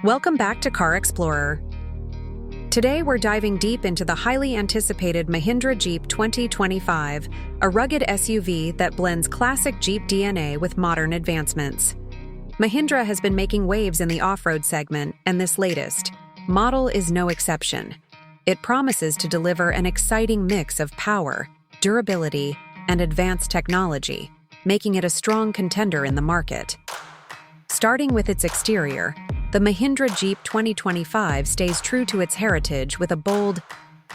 Welcome back to Car Explorer. Today we're diving deep into the highly anticipated Mahindra Jeep 2025, a rugged SUV that blends classic Jeep DNA with modern advancements. Mahindra has been making waves in the off-road segment, and this latest model is no exception. It promises to deliver an exciting mix of power, durability, and advanced technology, making it a strong contender in the market. Starting with its exterior, the Mahindra Jeep 2025 stays true to its heritage with a bold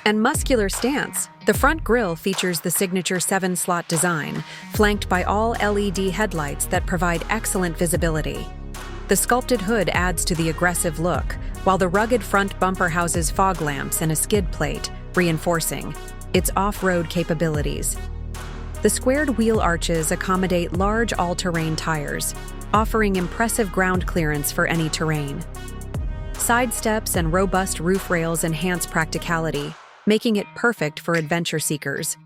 and muscular stance. The front grille features the signature 7-slot design, flanked by all LED headlights that provide excellent visibility. The sculpted hood adds to the aggressive look, while the rugged front bumper houses fog lamps and a skid plate, reinforcing its off-road capabilities. The squared wheel arches accommodate large all-terrain tires, offering impressive ground clearance for any terrain. Side steps and robust roof rails enhance practicality, making it perfect for adventure seekers.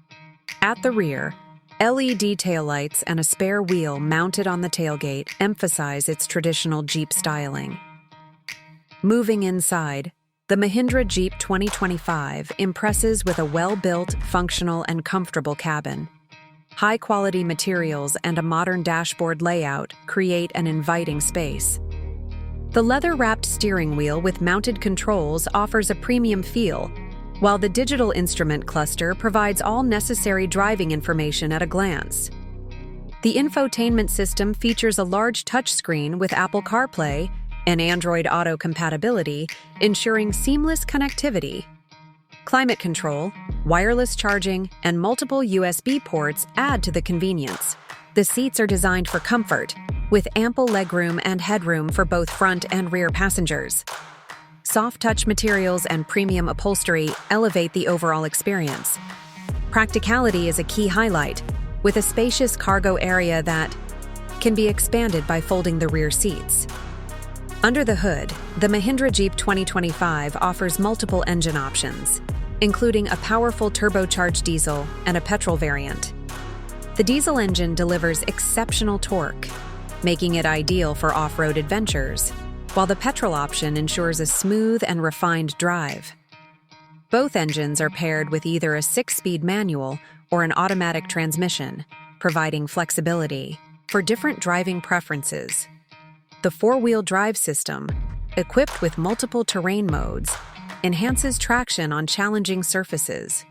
At the rear, LED taillights and a spare wheel mounted on the tailgate emphasize its traditional Jeep styling. Moving inside, the Mahindra Jeep 2025 impresses with a well-built, functional, and comfortable cabin. High-quality materials and a modern dashboard layout create an inviting space. The leather-wrapped steering wheel with mounted controls offers a premium feel, while the digital instrument cluster provides all necessary driving information at a glance. The infotainment system features a large touchscreen with Apple CarPlay and Android Auto compatibility, ensuring seamless connectivity. Climate control, wireless charging, and multiple USB ports add to the convenience. The seats are designed for comfort, with ample legroom and headroom for both front and rear passengers. Soft touch materials and premium upholstery elevate the overall experience. Practicality is a key highlight, with a spacious cargo area that can be expanded by folding the rear seats. Under the hood, the Mahindra Jeep 2025 offers multiple engine options, including a powerful turbocharged diesel and a petrol variant. The diesel engine delivers exceptional torque, making it ideal for off-road adventures, while the petrol option ensures a smooth and refined drive. Both engines are paired with either a 6-speed manual or an automatic transmission, providing flexibility for different driving preferences. The 4-wheel drive system, equipped with multiple terrain modes, enhances traction on challenging surfaces.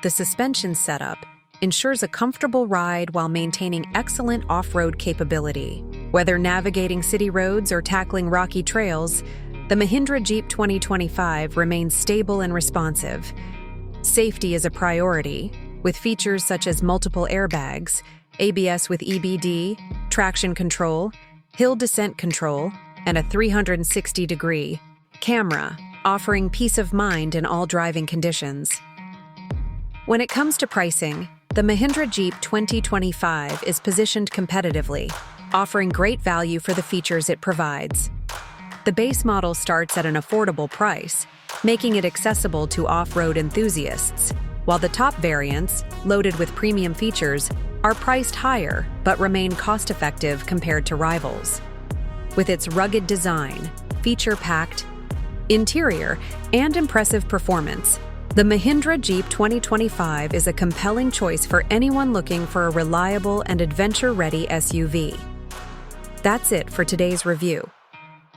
The suspension setup ensures a comfortable ride while maintaining excellent off-road capability. Whether navigating city roads or tackling rocky trails, the Mahindra Jeep 2025 remains stable and responsive. Safety is a priority, with features such as multiple airbags, ABS with EBD, traction control, hill descent control, and a 360-degree camera, offering peace of mind in all driving conditions. When it comes to pricing, the Mahindra Jeep 2025 is positioned competitively, offering great value for the features it provides. The base model starts at an affordable price, making it accessible to off-road enthusiasts, while the top variants, loaded with premium features, are priced higher but remain cost-effective compared to rivals. With its rugged design, feature-packed interior, and impressive performance, the Mahindra Jeep 2025 is a compelling choice for anyone looking for a reliable and adventure-ready SUV. That's it for today's review.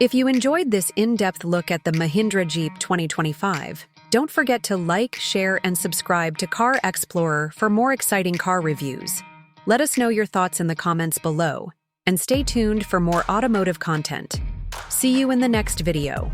If you enjoyed this in-depth look at the Mahindra Jeep 2025, don't forget to like, share, and subscribe to Car Explorer for more exciting car reviews. Let us know your thoughts in the comments below, and stay tuned for more automotive content. See you in the next video.